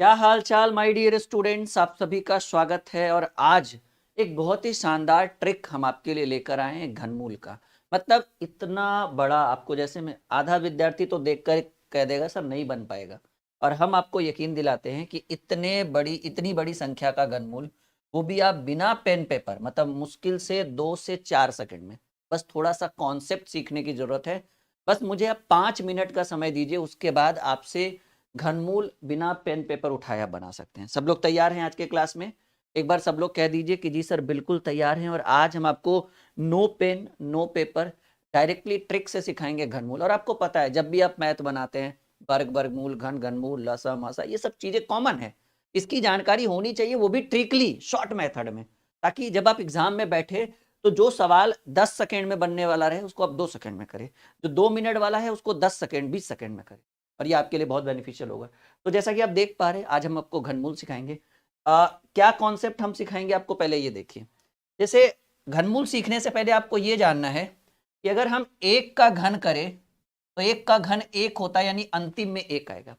क्या हाल चाल my dear students, आप सभी का स्वागत है। और आज एक बहुत ही शानदार ट्रिक हम आपके लिए लेकर आए हैं घनमूल का। मतलब इतना बड़ा, आपको जैसे मैं आधा विद्यार्थी तो देखकर कह देगा सर नहीं बन पाएगा, और हम आपको यकीन दिलाते हैं कि इतनी बड़ी संख्या का घनमूल, वो भी आप बिना पेन पेपर, मतलब मुश्किल से 2 से 4 सेकंड में, बस थोड़ा सा कॉन्सेप्ट सीखने की जरूरत है। बस मुझे आप 5 मिनट का समय दीजिए, उसके बाद आपसे घनमूल बिना पेन पेपर उठाया बना सकते हैं। सब लोग तैयार हैं आज के क्लास में? एक बार सब लोग कह दीजिए कि जी सर बिल्कुल तैयार हैं। और आज हम आपको no pen no paper directly trick से सिखाएंगे घनमूल। और आपको पता है जब भी आप मैथ बनाते हैं, वर्ग वर्गमूल घन घनमूल लसा मसा ये सब चीजें कॉमन है, इसकी जानकारी होनी चाहिए, वो भी ट्रिकली शॉर्ट मेथड में, ताकि जब आप एग्जाम में बैठे तो जो सवाल 10 सेकेंड में बनने वाला रहे उसको आप 2 सेकेंड में करें, जो 2 मिनट वाला है उसको 10 सेकेंड 20 सेकेंड में करें, और ये आपके लिए बहुत बेनिफिशियल होगा। तो जैसा कि आप देख पा रहे हैं, आज हम आपको घनमूल सिखाएंगे। क्या कॉन्सेप्ट हम सिखाएंगे आपको, पहले ये देखिए। जैसे घनमूल सीखने से पहले आपको ये जानना है कि अगर हम एक का घन करें तो एक का घन एक होता है, यानी अंतिम में एक आएगा।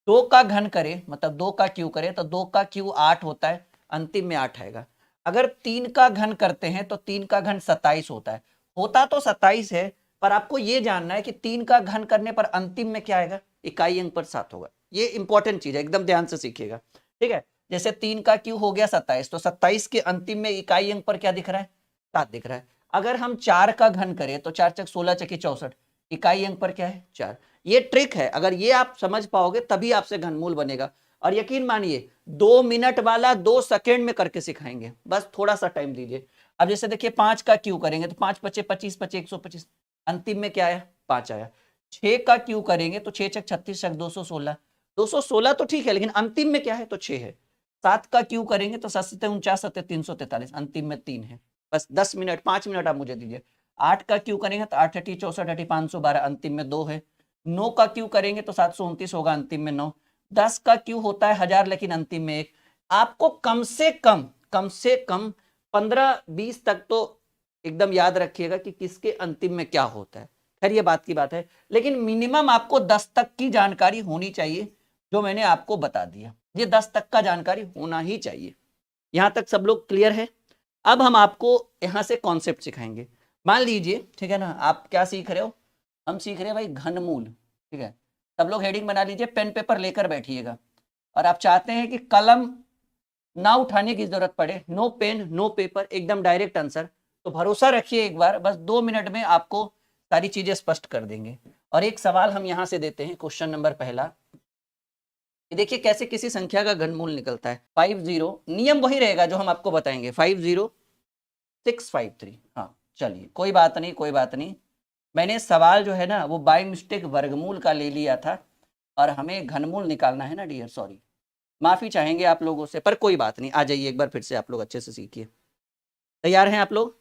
दो का घन करें, मतलब दो का क्यू करें तो दो का क्यू 8 होता है, अंतिम में 8 आएगा। अगर तीन का घन करते हैं तो तीन का घन 27 होता है। होता तो 27 है, पर आपको यह जानना है कि तीन का घन करने पर अंतिम में क्या आएगा, इकाई अंक पर 7 होगा। ये इंपॉर्टेंट चीज है, एकदम ध्यान से सीखिएगा, ठीक है। जैसे तीन का क्यू हो गया 27, तो 27 के अंतिम में इकाई अंक पर क्या दिख रहा है, 7 दिख रहा है। अगर हम 4 का घन करें तो 4 चक 16 चकी 64, इकाई अंक पर क्या है, 4। ये ट्रिक है, अगर ये आप समझ पाओगे तभी आपसे घनमूल बनेगा। और यकीन मानिए 2 मिनट वाला 2 सेकेंड में करके सिखाएंगे, बस थोड़ा सा टाइम दीजिए। अब जैसे देखिए 5 का क्यू करेंगे तो 5 पचे 25 पचे 125, अंतिम में क्या आया, 5 आया। 6 का क्यू करेंगे तो 6 चक 36 चक 216, 216 तो ठीक है, लेकिन अंतिम में क्या है, तो 6 है। 7 का क्यू करेंगे तो 7 सत्ते 49 सत्ते 343, अंतिम में 3 है। बस 10 मिनट 5 मिनट आप मुझे दीजिए। 8 का क्यू करेंगे तो 8 अठी 64 अठी 512, अंतिम में 2 है। 9 का क्यू करेंगे तो 729 होगा, अंतिम में 9। 10 का क्यू होता है 1000, लेकिन अंतिम में 1। आपको कम से कम 15-20 तक तो एकदम याद रखिएगा कि किसके अंतिम में क्या होता है। खैर ये बात की बात है, लेकिन मिनिमम आपको 10 तक की जानकारी होनी चाहिए, जो मैंने आपको बता दिया। ये 10 तक का जानकारी होना ही चाहिए। यहां तक सब लोग क्लियर है? अब हम आपको यहां से कॉन्सेप्ट सिखाएंगे। मान लीजिए, ठीक है ना, आप क्या सीख रहे हो, हम सीख रहे हैं भाई घनमूल, ठीक है। सब लोग हेडिंग बना लीजिए, पेन पेपर लेकर बैठिएगा। और आप चाहते हैं कि कलम ना उठाने की जरूरत पड़े, नो पेन नो पेपर, एकदम डायरेक्ट आंसर। तो भरोसा रखिए, एक बार बस 2 मिनट में आपको सारी चीजें स्पष्ट कर देंगे। और एक सवाल हम यहां से देते हैं, क्वेश्चन नंबर पहला। देखिए कैसे किसी संख्या का घनमूल निकलता है। 50, नियम वही रहेगा जो हम आपको बताएंगे, 50653। हाँ चलिए, कोई बात नहीं कोई बात नहीं, मैंने सवाल जो है ना वो बाय मिस्टेक वर्गमूल का ले लिया था, और हमें घनमूल निकालना है ना डियर, सॉरी, माफी चाहेंगे आप लोगों से, पर कोई बात नहीं। आ जाइए एक बार फिर से, आप लोग अच्छे से सीखिए। तैयार हैं आप लोग?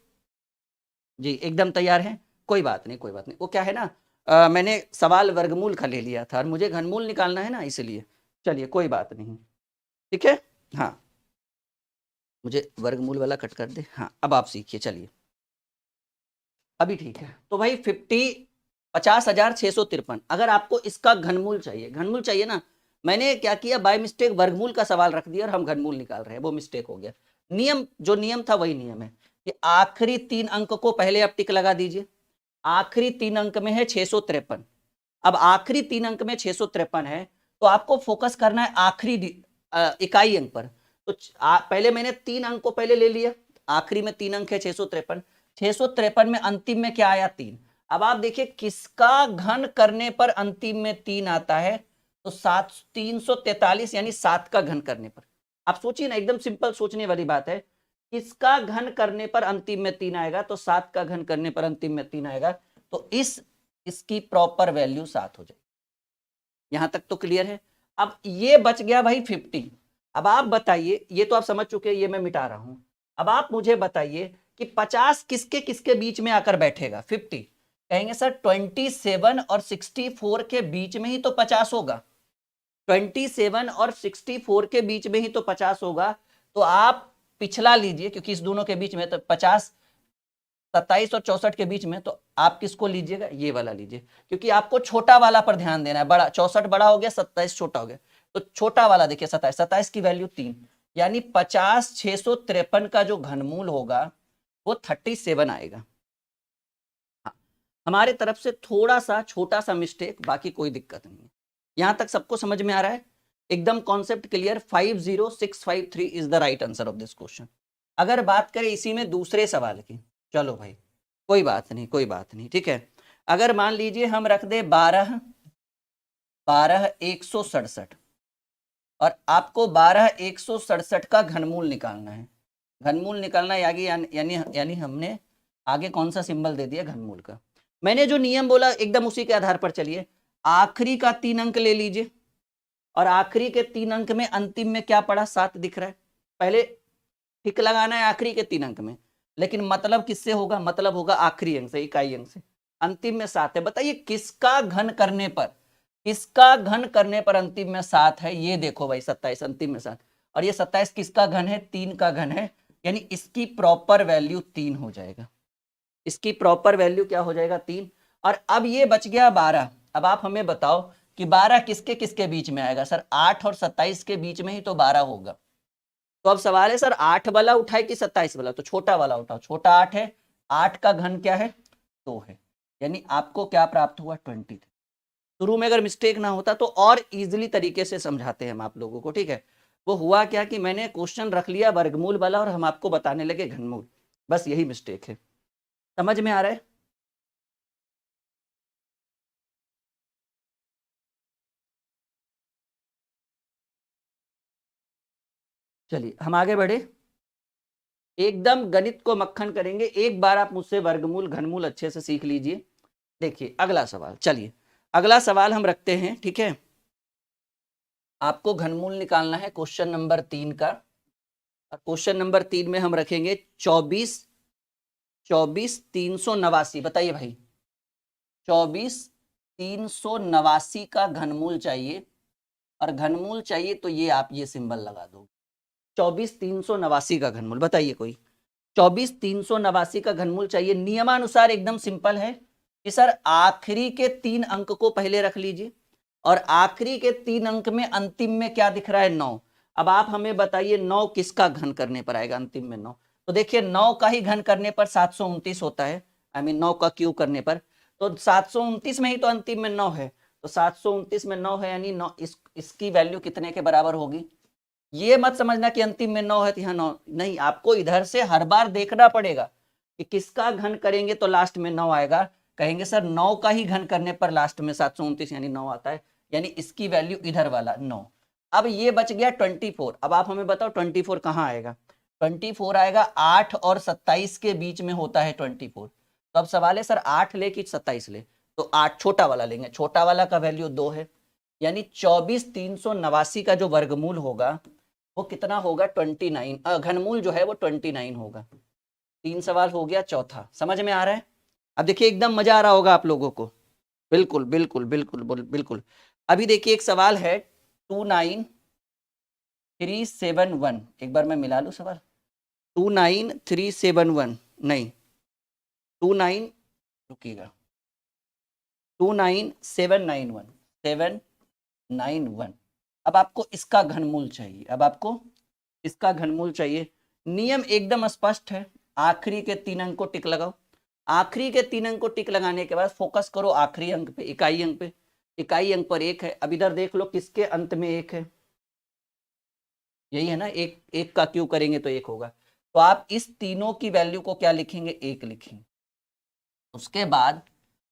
जी एकदम तैयार हैं, कोई बात नहीं कोई बात नहीं। वो क्या है ना, मैंने सवाल वर्गमूल का ले लिया था और मुझे घनमूल निकालना है ना, इसलिए। चलिए कोई बात नहीं, ठीक है। हाँ, मुझे वर्गमूल वाला कट कर दे। हाँ अब आप सीखिए, चलिए अभी ठीक है। तो भाई 50,653, अगर आपको इसका घनमूल चाहिए, घनमूल चाहिए ना, मैंने क्या किया, बाय मिस्टेक वर्गमूल का सवाल रख दिया और हम घनमूल निकाल रहे हैं, वो मिस्टेक हो गया। नियम जो नियम था वही नियम है कि आखिरी 3 अंक को पहले आप टिक लगा दीजिए। आखिरी 3 अंक में है 653। अब आखिरी 3 अंक में 653 है, तो आपको फोकस करना है आखिरी इकाई अंक पर। तो पहले मैंने 3 अंक को पहले ले लिया, आखिरी में 3 अंक है 653। 653 में अंतिम में क्या आया, 3। अब आप देखिए किसका घन करने पर अंतिम में 3 आता है, तो 343, यानी 7 का घन करने पर। आप सोचिए ना, एकदम सिंपल सोचने वाली बात है। किसका घन करने पर अंतिम में 3 आएगा, तो 7 का घन करने पर अंतिम में 3 आएगा। तो इसकी प्रॉपर वैल्यू 7 हो जाएगी। यहां तक तो क्लियर है? अब ये बच गया भाई 50। अब आप बताइए, ये तो आप समझ चुके हैं, ये मैं मिटा रहा हूं। अब आप मुझे बताइए कि 50 किसके किसके बीच में आकर बैठेगा, 50। कहेंगे सर 27 और 64 के बीच में ही तो 50 होगा, 27 और 64 के बीच में ही तो 50 होगा। तो आप पिछला लीजिए, क्योंकि इस दोनों के बीच में तो 50, 27 और 64 के बीच में, तो आप किसको लीजिएगा, ये वाला लीजिए, क्योंकि आपको छोटा वाला पर ध्यान देना है। बड़ा 64 बड़ा हो गया, 27 छोटा हो गया। तो छोटा वाला देखिए 27, 27 की वैल्यू 3, यानी 50,653 का जो घनमूल होगा वो 37 आएगा। हाँ, हमारे तरफ से थोड़ा सा छोटा सा मिस्टेक, बाकी कोई दिक्कत नहीं है। यहां तक सबको समझ में आ रहा है? एकदम concept clear. 50653 is the right answer of this question. अगर बात करें इसी में दूसरे सवाल की, चलो भाई कोई बात नहीं, कोई बात नहीं, ठीक है। अगर मान लीजिए हम रख दे 12 12 167 और आपको 12 167 का घनमूल निकालना है। घनमूल निकालना यानी यानी यानी हमने आगे कौन सा सिंबल दे दिया? घनमूल का। मैंने जो नियम बोला एकदम उसी के आधार पर चलिए। आखिरी का 3 अंक ले लीजिए और आखिरी के 3 अंक में अंतिम में क्या पड़ा? 7 दिख रहा है। पहले टिक लगाना है आखिरी के 3 अंक में, लेकिन मतलब किससे होगा? मतलब होगा आखिरी अंक से, इकाई अंक से। अंतिम में 7 है। बताइए किसका घन करने पर, किसका घन करने पर अंतिम में 7 है? ये देखो भाई 27 अंतिम में 7, और ये 27 किसका घन है? 3 का घन है, यानी इसकी प्रॉपर वैल्यू 3 हो जाएगा। इसकी प्रॉपर वैल्यू क्या हो जाएगा? 3। और अब ये बच गया 12। अब आप हमें बताओ कि 12 किसके किसके बीच में आएगा? सर 8 और 27 के बीच में ही तो 12 होगा। तो अब सवाल है सर 8 वाला उठाए कि 27 वाला? तो छोटा वाला उठाओ। छोटा 8 है, 8 का घन क्या है? 2 है, यानी आपको क्या प्राप्त हुआ? 23। शुरू में अगर मिस्टेक ना होता तो और इजीली तरीके से समझाते हैं हम आप लोगों को, ठीक है। वो हुआ क्या कि मैंने क्वेश्चन रख लिया वर्गमूल वाला और हम आपको बताने लगे घनमूल, बस यही मिस्टेक है। समझ में आ रहा है? चलिए हम आगे बढ़े। एकदम गणित को मक्खन करेंगे। एक बार आप मुझसे वर्गमूल घनमूल अच्छे से सीख लीजिए। देखिए अगला सवाल, चलिए अगला सवाल हम रखते हैं, ठीक है। आपको घनमूल निकालना है क्वेश्चन नंबर 3 का। क्वेश्चन नंबर 3 में हम रखेंगे 24,389। बताइए भाई 24,389 का घनमूल चाहिए, और घनमूल चाहिए तो ये आप ये सिंबल लगा दो। 24,389 का घनमूल बताइए कोई। 24,389 का घनमूल चाहिए। नियमानुसार एकदम सिंपल है कि सर आखिरी के 3 अंक को पहले रख लीजिए, और आखिरी के 3 अंक में अंतिम में क्या दिख रहा है? 9। अब आप हमें बताइए 9 किसका घन करने पर आएगा? अंतिम में 9। तो देखिए 9 का ही घन करने पर 729 होता है, आई मीन 9 का क्यूब करने पर। तो 729 में ही तो अंतिम में 9 है, तो 729 में 9 है, यानी 9 इसकी वैल्यू कितने के बराबर होगी? ये मत समझना कि अंतिम में 9 है तो यहाँ 9 नहीं, आपको इधर से हर बार देखना पड़ेगा कि किसका घन करेंगे तो लास्ट में 9 आएगा। कहेंगे सर 9 का ही घन करने पर लास्ट में 729 यानी 9 आता है, यानी इसकी वैल्यू इधर वाला 9। अब ये बच गया 24। अब आप हमें बताओ 24 कहाँ आएगा? 24 आएगा 8 और 27 के बीच में होता है 24। तो अब सवाल है सर 8 ले कि 27 ले? तो 8 छोटा वाला लेंगे, छोटा वाला का वैल्यू 2 है, यानी 24,389 का जो वर्गमूल होगा वो कितना होगा? 29। घनमूल जो है वो 29 होगा। 3 सवाल हो गया। चौथा समझ में आ रहा है? अब देखिए एकदम मजा आ रहा होगा आप लोगों को। बिल्कुल बिल्कुल बिल्कुल बिल्कुल। अभी देखिए एक सवाल है 29371। एक बार मैं मिला लूं सवाल। 29371 नहीं, 29 रुकिएगा, 29791 791। अब आपको इसका घनमूल चाहिए, अब आपको इसका घनमूल चाहिए। नियम एकदम स्पष्ट है, आखिरी के 3 अंक को टिक लगाओ। आखिरी के 3 अंक को टिक लगाने के बाद फोकस करो आखिरी अंक पे, इकाई अंक पे। इकाई अंक पर 1 है। अब इधर देख लो किसके अंत में 1 है? यही है ना, एक एक का क्यों करेंगे तो 1 होगा। तो आप इस तीनों की वैल्यू को क्या लिखेंगे? 1 लिखेंगे। उसके बाद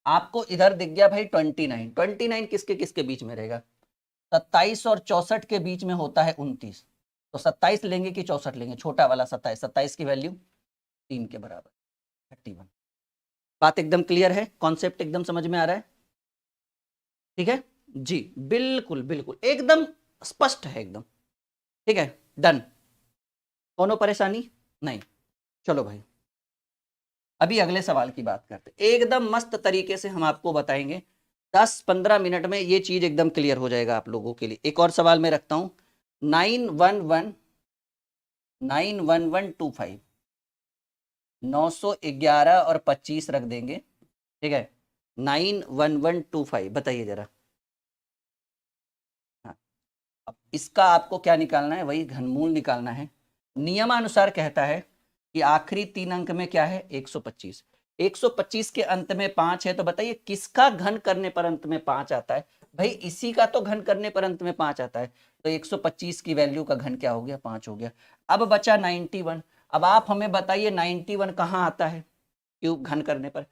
आपको इधर दिख गया भाई 29। 29 किसके किसके बीच में रहेगा? 27 और 64 के बीच में होता है 29। तो 27 लेंगे कि 64 लेंगे? छोटा वाला 27। 27 की वैल्यू 3 के बराबर, 31। बात एकदम क्लियर है, कॉन्सेप्ट एकदम समझ में आ रहा है? ठीक है जी, बिल्कुल बिल्कुल एकदम स्पष्ट है एकदम। ठीक है, डन। कोनो परेशानी नहीं? चलो भाई अभी अगले सवाल की बात करते हैं। एकदम मस्त तरीके से हम आपको बताएंगे, 10-15 मिनट में ये चीज एकदम क्लियर हो जाएगा आप लोगों के लिए। एक और सवाल मैं रखता हूं 91125, 911 और 25 रख देंगे, ठीक है। 91125 बताइए जरा। हाँ, अब इसका आपको क्या निकालना है, वही घनमूल निकालना है। नियमानुसार कहता है कि आखिरी 3 अंक में क्या है, 125। 125 के अंत में 5 है, तो बताइए किसका घन करने पर अंत में 5 आता है? भाई इसी का तो घन करने पर अंत में 5 आता है। तो 125 की वैल्यू का घन क्या हो गया, 5 हो गया। अब बचा 91। अब आप हमें बताइए 91 कहाँ आता है क्यूब घन करने पर?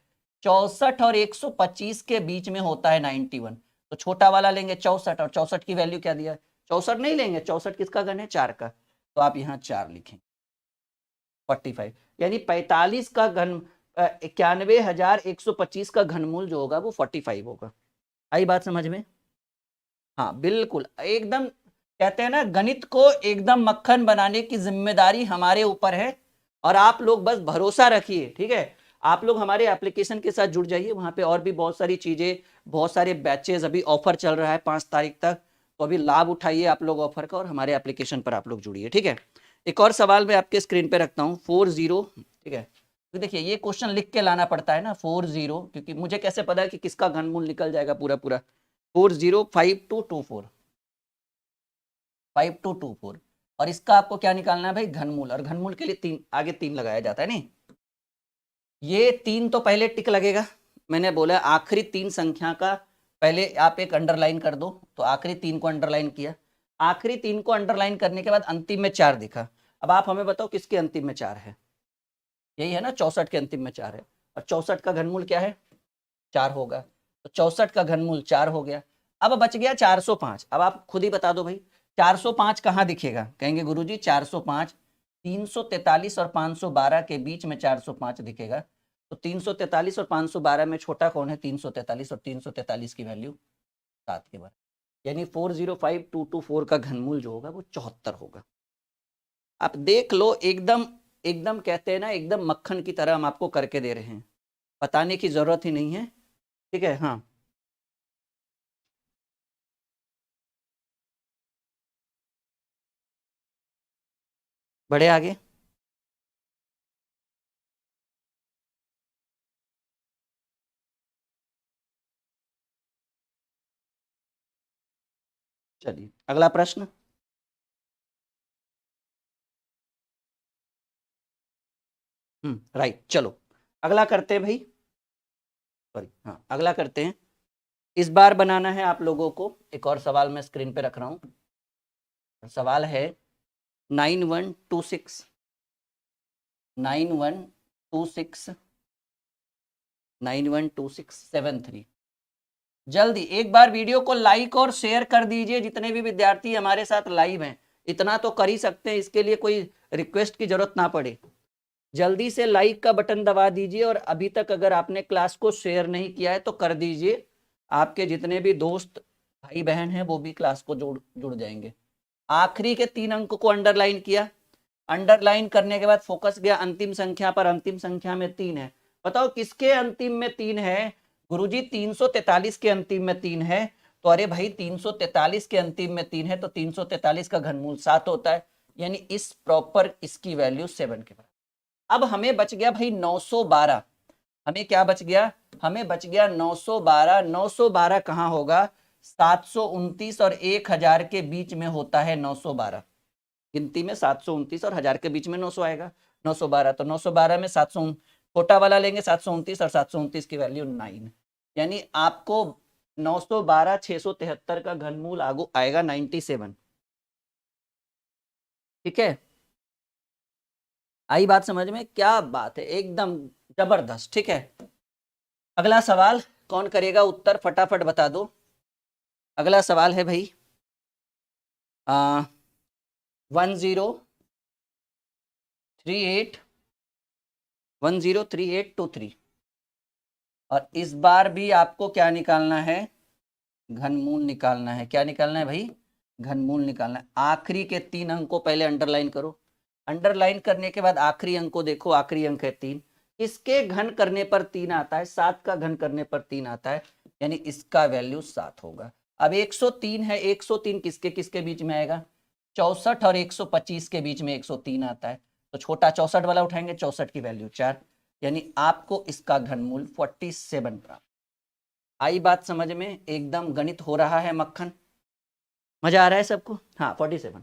64 और 125 के बीच में होता है 91। तो छोटा वाला लेंगे 64, और 64 की वैल्यू क्या दिया है, 64 नहीं लेंगे, 64 किसका घन है, 4 का। तो आप यहाँ 4 लिखेंगे। 45 यानी 45 का घन 91,125 का घनमूल जो होगा वो 45 होगा। आई बात समझ में? हाँ बिल्कुल, एकदम कहते हैं ना, गणित को एकदम मक्खन बनाने की जिम्मेदारी हमारे ऊपर है, और आप लोग बस भरोसा रखिए, ठीक है। आप लोग हमारे एप्लीकेशन के साथ जुड़ जाइए, वहां पे और भी बहुत सारी चीजें, बहुत सारे बैचेस, अभी ऑफर चल रहा है 5 तारीख तक, तो अभी लाभ उठाइए आप लोग ऑफर का, और हमारे एप्लीकेशन पर आप लोग जुड़िए, ठीक है। एक और सवाल मैं आपके स्क्रीन पे रखता हूँ, 40, ठीक है। तो देखिए ये क्वेश्चन लिख के लाना पड़ता है ना, 40, क्योंकि मुझे कैसे पता है कि किसका घनमूल निकल जाएगा पूरा पूरा। 405224, 5224, और इसका आपको क्या निकालना है भाई, घनमूल। और घनमूल के लिए 3 आगे 3 लगाया जाता है, नहीं ये 3 तो पहले टिक लगेगा। मैंने बोला आखिरी 3 संख्या का पहले आप एक अंडरलाइन कर दो, तो आखिरी 3 को अंडरलाइन किया। आखिरी 3 को अंडरलाइन करने के बाद अंतिम में 4 दिखा। अब आप हमें बताओ किसके अंतिम में 4 है, यही है ना, 64 के अंतिम में 4 है, और 64 का घनमूल क्या है, 4 होगा। तो 64 का घनमूल 4 हो गया। अब बच गया 405। अब आप खुद ही बता दो भाई 405 कहाँ दिखेगा, कहेंगे गुरुजी 405 343 और 512 के बीच में 405 दिखेगा। तो 343 और 512 में छोटा कौन है, 343, और 343 की वैल्यू 7 के बराबर, यानी 405224 का घनमूल जो होगा वो 74 होगा। आप देख लो, एकदम एकदम कहते हैं ना, एकदम मक्खन की तरह हम आपको करके दे रहे हैं, बताने की जरूरत ही नहीं है, ठीक है। हाँ बढ़े आगे। चलिए अगला प्रश्न। राइट, चलो अगला करते हैं भाई, सॉरी हाँ अगला करते हैं। इस बार बनाना है आप लोगों को एक और सवाल, मैं स्क्रीन पे रख रहा हूँ। सवाल है 9126, 9126, 912673। जल्दी एक बार वीडियो को लाइक और शेयर कर दीजिए, जितने भी विद्यार्थी हमारे साथ लाइव हैं, इतना तो कर ही सकते हैं, इसके लिए कोई रिक्वेस्ट की जरूरत ना पड़े। जल्दी से लाइक का बटन दबा दीजिए, और अभी तक अगर आपने क्लास को शेयर नहीं किया है तो कर दीजिए, आपके जितने भी दोस्त भाई बहन हैं वो भी क्लास को जुड़ जुड़ जाएंगे। आखिरी के 3 अंक को अंडरलाइन किया, अंडरलाइन करने के बाद फोकस गया अंतिम संख्या पर, अंतिम संख्या में 3 है। बताओ किसके अंतिम में 3 है, गुरुजी 343 के अंतिम में 3 है। तो अरे भाई 343 के अंतिम में 3 है, तो 343 का घनमूल 7 होता है, यानी इस प्रॉपर इसकी वैल्यू 7 के बराबर। अब हमें बच गया भाई 912, हमें क्या बच गया, हमें बच गया 912। 912 कहाँ होगा, 729 और 1000 के बीच में होता है 912। गिनती में 729 और 1000 के बीच में 900 आएगा, 912। तो 912 में 700 छोटा वाला लेंगे 729, और 729 की वैल्यू 9, यानी आपको 912 673 का घनमूल आगू आएगा 97, ठीक है। आई बात समझ में, क्या बात है, एकदम जबरदस्त, ठीक है। अगला सवाल कौन करेगा, उत्तर फटाफट बता दो। अगला सवाल है भाई 1038 और इस बार भी आपको क्या निकालना है, घनमूल निकालना है। क्या निकालना है भाई, घनमूल निकालना है। आखिरी के 3 अंक को पहले अंडरलाइन करो, अंडरलाइन करने के बाद आखिरी अंक को देखो, आखिरी अंक है 3, इसके घन करने पर 3 आता है, 7 का घन करने पर 3 आता है, यानी इसका वैल्यू 7 होगा। अब 103 है, 103 किसके किसके बीच में आएगा, 64 और 125 के बीच में 103 आता है, तो छोटा 64 वाला उठाएंगे, 64 की वैल्यू 4, यानी आपको इसका घनमूल 47 प्राप्त। आई बात समझ में, एकदम गणित हो रहा है मक्खन। मजा आ रहा है सबको? हाँ 47।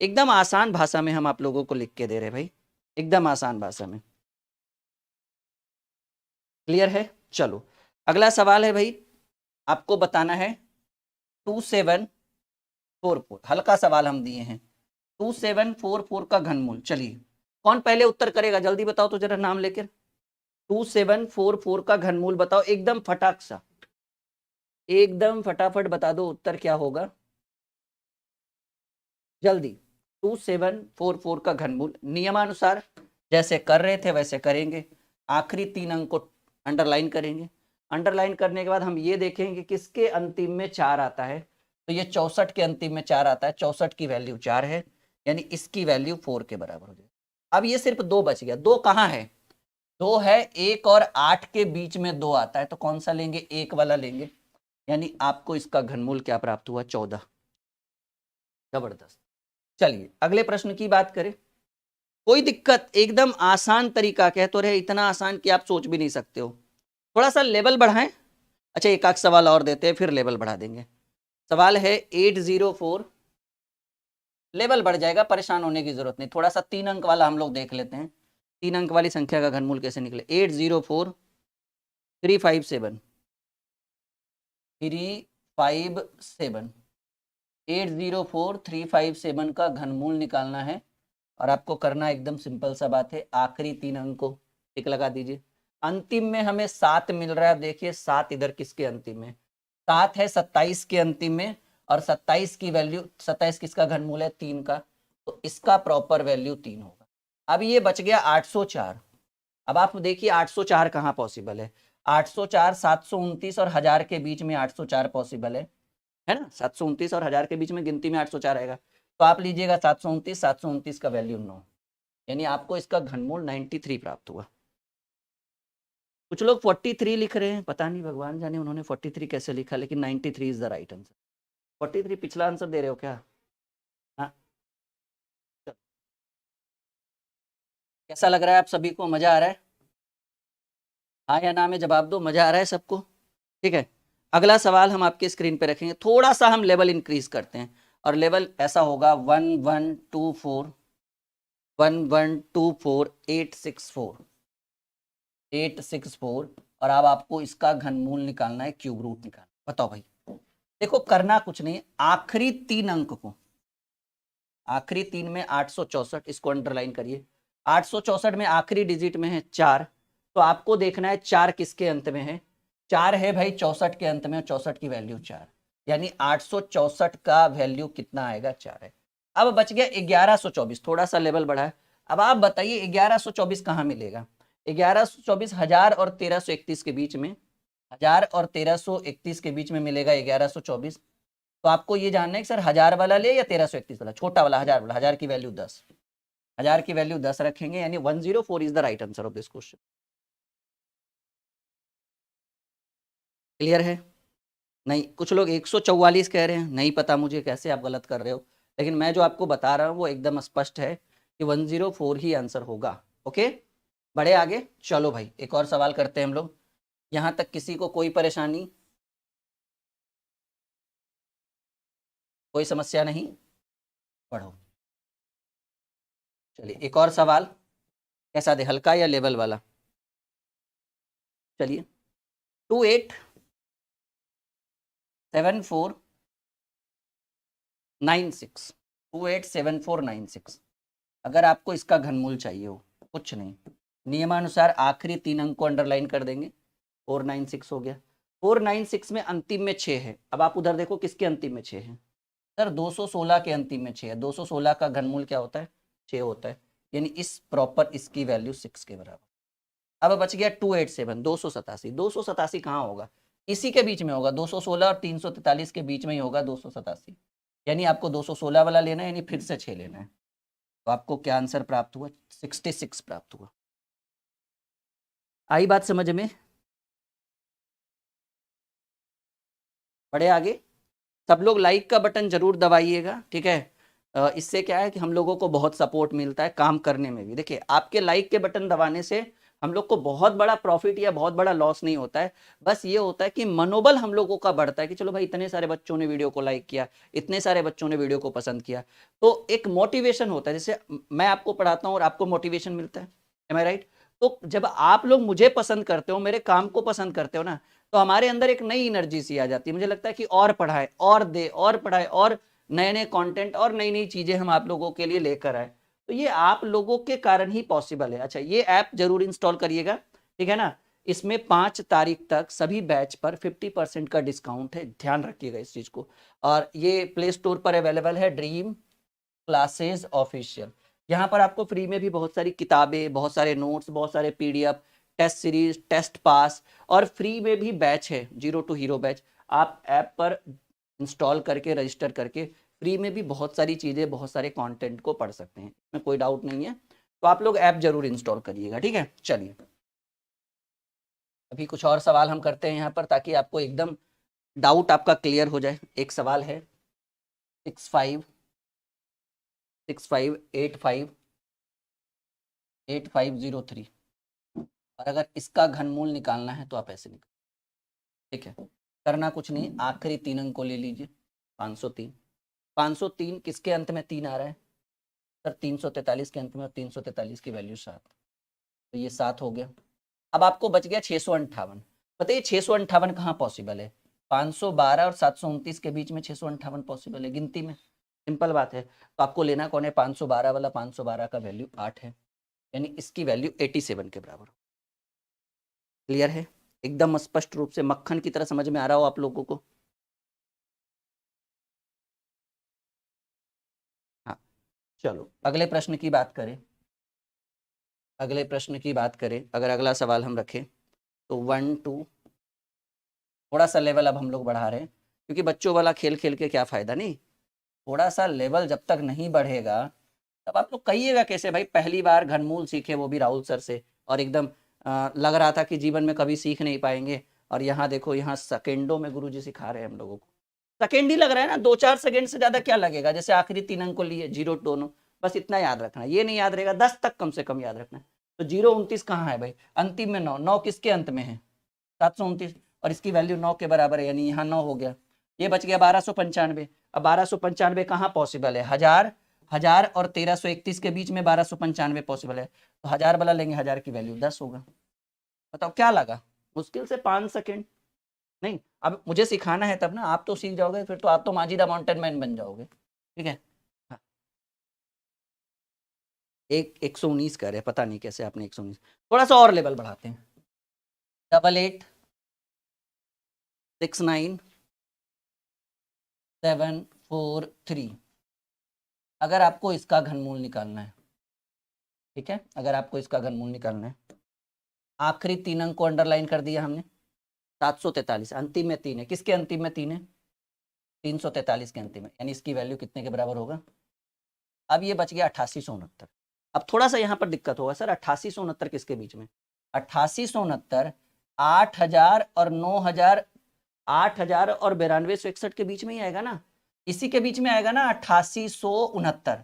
एकदम आसान भाषा में हम आप लोगों को लिख के दे रहे हैं भाई, एकदम आसान भाषा में। क्लियर है? चलो अगला सवाल है भाई, आपको बताना है 2744, हल्का सवाल हम दिए हैं, 2744 का घनमूल। चलिए कौन पहले उत्तर करेगा, जल्दी बताओ तो जरा नाम लेकर। 2744 का घनमूल बताओ, एकदम फटाक सा, एकदम फटाफट बता दो उत्तर क्या होगा, जल्दी। 2744 का घनमूल नियमानुसार जैसे कर रहे थे वैसे करेंगे, आखिरी 3 अंक को अंडरलाइन करेंगे, अंडरलाइन करने के बाद हम ये देखेंगे किसके अंतिम में 4 आता है, तो ये 64 के अंतिम में 4 आता है, 64 की वैल्यू 4 है, यानी इसकी वैल्यू 4 के बराबर हो जाए। अब ये सिर्फ 2 बच गया, 2 कहाँ है, 2 है 1 और 8 के बीच में 2 आता है, तो कौन सा लेंगे, 1 वाला लेंगे, यानी आपको इसका घनमूल क्या प्राप्त हुआ, 14। जबरदस्त। चलिए अगले प्रश्न की बात करें, कोई दिक्कत, एकदम आसान तरीका, कह तो रहे इतना आसान कि आप सोच भी नहीं सकते हो, थोड़ा सा लेवल बढ़ाएं। अच्छा एक आध सवाल और देते हैं फिर लेवल बढ़ा देंगे। सवाल है 804, लेवल बढ़ जाएगा, परेशान होने की जरूरत नहीं, थोड़ा सा 3 अंक वाला हम लोग देख लेते हैं, 3 अंक वाली संख्या का घनमूल कैसे निकले। 804357 357 804357 का घनमूल निकालना है, और आपको करना एकदम सिंपल सा बात है, आखिरी 3 अंक को टिक लगा दीजिए। अंतिम में हमें 7 मिल रहा है, देखिए 7 इधर किसके अंतिम में, 7 है 27 के अंतिम में, और 27 की वैल्यू, 27 किसका घनमूल है, 3 का, तो इसका प्रॉपर वैल्यू 3 होगा। अब ये बच गया 804, अब आप देखिए 804 कहाँ पॉसिबल है, 804 729 और 1000 के बीच में 804 पॉसिबल है ना, 729 और 1000 के बीच में गिनती में 804 आएगा, तो आप लीजिएगा 729, 729 का वैल्यू 9, यानी आपको इसका घनमूल 93 प्राप्त हुआ। कुछ लोग 43 लिख रहे हैं, पता नहीं भगवान जाने उन्होंने 43 कैसे लिखा, लेकिन 93 इज द राइट आंसर। 43 पिछला आंसर दे रहे हो क्या? हाँ कैसा लग रहा है आप सभी को, मजा आ रहा है? हाँ या ना में जवाब दो, मजा आ रहा है सबको? ठीक है, अगला सवाल हम आपके स्क्रीन पे रखेंगे, थोड़ा सा हम लेवल इंक्रीज करते हैं, और लेवल ऐसा होगा 1124 1124 864, और अब आपको इसका घनमूल निकालना है, क्यूब रूट निकालना। बताओ भाई, देखो करना कुछ नहीं, आखिरी 3 अंक को, आखिरी 3 में 864, इसको अंडरलाइन करिए, 864 में आखिरी डिजिट में है 4, तो आपको देखना है 4 किसके अंत में है, 4 है भाई 64 के अंत में, और 64 की वैल्यू 4, यानी 864 का वैल्यू कितना आएगा, 4 है। अब बच गया 1124, थोड़ा सा लेवल बढ़ा है, अब आप बताइए 1124 कहाँ मिलेगा, 1124 1000 और 1331 के बीच में, 1000 और 1331 के बीच में मिलेगा 1124, तो आपको ये जानना है कि सर 1000 वाला ले या 1331 वाला, छोटा वाला 1000 वाला, 1000 की वैल्यू 10, 1000 की वैल्यू 10 रखेंगे, यानी 104 is the right answer of this question. Clear है? नहीं, कुछ लोग 144 कह रहे हैं, नहीं पता मुझे कैसे आप गलत कर रहे हो, लेकिन मैं जो आपको बता रहा हूँ वो एकदम स्पष्ट है कि 104 ही आंसर होगा। ओके बढ़े आगे, चलो भाई एक और सवाल करते हैं हम लोग, यहाँ तक किसी को कोई परेशानी, कोई समस्या नहीं? पढ़ो। चलिए एक और सवाल, कैसा दे, हल्का या लेवल वाला? चलिए 287496, 287496, अगर आपको इसका घनमूल चाहिए हो, कुछ नहीं, नियमानुसार आखिरी 3 अंक को अंडरलाइन कर देंगे, 496 हो गया, 496 में अंतिम में 6 है, अब आप उधर देखो किसके अंतिम में 6 है, सर 216 के अंतिम में 6 है, 216 का घनमूल क्या होता है, 6 होता है, यानी इस प्रॉपर इसकी वैल्यू 6 के बराबर। अब बच गया 287, 287, 287 कहाँ होगा, इसी के बीच में होगा, 216 और 343 के बीच में ही होगा 287, यानी आपको 216 वाला लेना है, यानी फिर से 6 लेना है, तो आपको क्या आंसर प्राप्त हुआ, 66 प्राप्त हुआ। आई बात समझ में? बढ़े आगे, सब लोग लाइक का बटन जरूर दबाइएगा, ठीक है, इससे क्या है कि हम लोगों को बहुत सपोर्ट मिलता है काम करने में भी। देखिए आपके लाइक के बटन दबाने से हम लोग को बहुत बड़ा प्रॉफिट या बहुत बड़ा लॉस नहीं होता है, बस ये होता है कि मनोबल हम लोगों का बढ़ता है कि चलो भाई इतने सारे बच्चों ने वीडियो को लाइक किया, इतने सारे बच्चों ने वीडियो को पसंद किया, तो एक मोटिवेशन होता है। जैसे मैं आपको पढ़ाता हूँ और आपको मोटिवेशन मिलता है, एम आई राइट? तो जब आप लोग मुझे पसंद करते हो, मेरे काम को पसंद करते हो ना, तो हमारे अंदर एक नई एनर्जी सी आ जाती है। मुझे लगता है कि और पढ़ाए, और दे, और पढ़ाए, और नए नए कंटेंट और नई नई चीजें हम आप लोगों के लिए लेकर आए। तो ये आप लोगों के कारण ही पॉसिबल है। अच्छा, ये ऐप जरूर इंस्टॉल करिएगा, ठीक है ना? इसमें 5 तारीख तक सभी बैच पर 50% का डिस्काउंट है, ध्यान रखिएगा इस चीज को। और ये प्ले स्टोर पर अवेलेबल है, ड्रीम क्लासेस ऑफिशियल। यहाँ पर आपको फ्री में भी बहुत सारी किताबें, बहुत सारे नोट्स, बहुत सारे PDF, test series, test pass, और फ्री में भी बैच है, जीरो टू हीरो बैच। आप ऐप पर इंस्टॉल करके, रजिस्टर करके फ्री में भी बहुत सारी चीज़ें, बहुत सारे कंटेंट को पढ़ सकते हैं, इसमें कोई डाउट नहीं है। तो आप लोग ऐप जरूर इंस्टॉल करिएगा, ठीक है? चलिए, अभी कुछ और सवाल हम करते हैं यहाँ पर, ताकि आपको एकदम डाउट आपका क्लियर हो जाए। एक सवाल है 6585 और अगर इसका घनमूल निकालना है तो आप ऐसे निकाल, ठीक है? करना कुछ नहीं, आखिरी 3 अंक को ले लीजिए, 503। 503 किसके अंत में 3 आ रहा है सर? 343 के अंत में, और 343 की वैल्यू 7, तो ये 7 हो गया। अब आपको बच गया 658। बताइए 658 कहाँ पॉसिबल है? 512 और 729 के बीच में 658 पॉसिबल है गिनती में, सिंपल बात है। तो आपको लेना कौन है? 512 वाला। 512 का वैल्यू 8 है, यानी इसकी वैल्यू 87 के बराबर। क्लियर है? एकदम स्पष्ट रूप से मक्खन की तरह समझ में आ रहा हो आप लोगों को? हाँ, चलो अगले प्रश्न की बात करें। अगले प्रश्न की बात करें, अगर अगला सवाल हम रखें तो 1 2, थोड़ा सा लेवल अब हम लोग बढ़ा रहे हैं, क्योंकि बच्चों वाला खेल खेल के क्या फायदा? नहीं, थोड़ा सा लेवल जब तक नहीं बढ़ेगा तब आप लोग कहिएगा कैसे भाई पहली बार घनमूल सीखे, वो भी राहुल सर से, और एकदम लग रहा था कि जीवन में कभी सीख नहीं पाएंगे, और यहाँ देखो, यहाँ सेकेंडों में गुरुजी सिखा रहे हैं हम लोगों को। सेकेंड ही लग रहा है ना, 2-4 सेकेंड से ज्यादा क्या लगेगा? जैसे आखिरी 3 अंक को लिए, जीरो दोनों, बस इतना याद रखना है। ये नहीं याद रहेगा, 10 तक कम से कम याद रखना है। तो 029 कहाँ है भाई? अंतिम में 9, 9 किसके अंत में है? 729, और इसकी वैल्यू 9 के बराबर है, यानी यहाँ 9 हो गया। ये बच गया 1295। अब 1295 कहाँ पॉसिबल है? 1000, 1000 और 1331 के बीच में 1295 पॉसिबल है, तो 1000 वाला लेंगे, 1000 की वैल्यू 10 होगा। बताओ क्या लगा? मुश्किल से 5 सेकेंड नहीं। अब मुझे सिखाना है तब ना, आप तो सीख जाओगे, फिर तो आप तो माजिदा माउंटेन मैन बन जाओगे, ठीक है? हाँ, एक 119 कर रहे हैं, पता नहीं कैसे आपने 119। थोड़ा सा और लेवल बढ़ाते हैं, 886974 3। अगर आपको इसका घनमूल निकालना है, ठीक है, अगर आपको इसका घनमूल निकालना है, आखिरी 3 अंक को अंडरलाइन कर दिया हमने, 743, अंतिम में 3 है। किसके अंतिम में 3 है? 343 के अंतिम में, यानी इसकी वैल्यू कितने के बराबर होगा? अब ये बच गया 8869। अब थोड़ा सा यहाँ पर दिक्कत होगा, सर 8869 किसके बीच में? 8869 8000 और 9000, 8000 और 9261 के बीच में ही आएगा ना, इसी के बीच में आएगा ना 8869।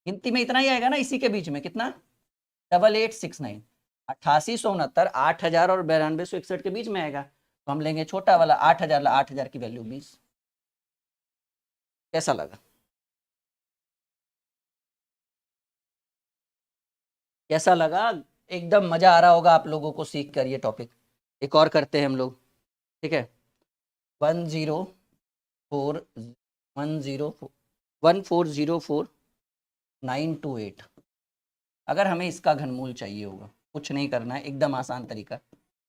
गिनती में इतना ही आएगा ना, इसी के बीच में। कितना? 8869। 8869 8000 और 9261 के बीच में आएगा, तो हम लेंगे छोटा वाला 8000, 8000 की वैल्यू 20। कैसा लगा? कैसा लगा? एकदम मजा आ रहा होगा आप लोगों को सीख कर ये टॉपिक। एक और करते हैं हम लोग, ठीक है? 104 अगर हमें इसका घनमूल चाहिए होगा, कुछ नहीं करना है, एकदम आसान तरीका।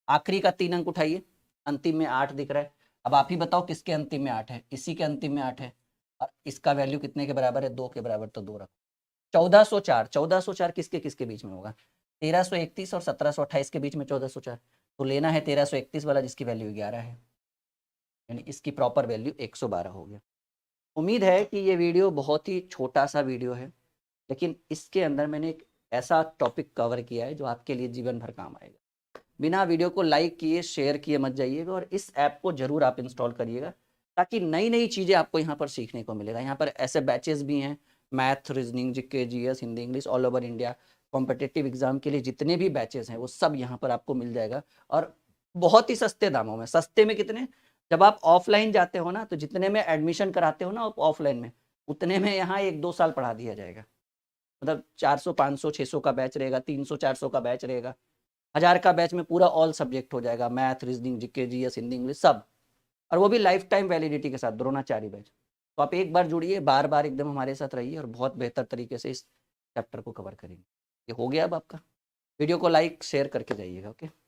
आखिरी का 3 अंक उठाइए, अंतिम में 8 दिख रहा है। अब आप ही बताओ किसके अंतिम में 8 है? इसी के अंतिम में 8 है, और इसका वैल्यू कितने के बराबर है? 2 के बराबर, तो 2 रखो। 1404, 1404 किसके किसके बीच में होगा? 1331 और 1728 के बीच में 1404, तो लेना है 1331 वाला, जिसकी वैल्यू 11 है, यानी इसकी प्रॉपर वैल्यू 112 हो गया। उम्मीद है कि ये वीडियो बहुत ही छोटा सा वीडियो है, लेकिन इसके अंदर मैंने एक ऐसा टॉपिक कवर किया है जो आपके लिए जीवन भर काम आएगा। बिना वीडियो को लाइक किए, शेयर किए मत जाइएगा, और इस ऐप को जरूर आप इंस्टॉल करिएगा, ताकि नई नई चीज़ें आपको यहाँ पर सीखने को मिलेगा। यहाँ पर ऐसे बैचेस भी हैं, math, reasoning, GK, GS, Hindi, English, all over India. Competitive exam के लिए जितने भी बैचेस हैं वो सब यहाँ पर आपको मिल जाएगा, और बहुत ही सस्ते दामों में। सस्ते में कितने, जब आप ऑफलाइन जाते हो ना तो जितने में एडमिशन कराते हो ना आप ऑफलाइन में, उतने में यहाँ 1-2 साल पढ़ा दिया जाएगा। मतलब 400 500 600 का बैच रहेगा, 300 400 का बैच रहेगा, 1000 का बैच में पूरा ऑल सब्जेक्ट हो जाएगा, math, reasoning, GK, GS, Hindi, English सब, और वो भी लाइफ टाइम वैलिडिटी के साथ, द्रोणाचार्य बैच। तो आप एक बार जुड़िए, बार बार एकदम हमारे साथ रहिए और बहुत बेहतर तरीके से इस चैप्टर को कवर करेंगे। ये हो गया अब आपका। वीडियो को लाइक शेयर करके जाइएगा। ओके।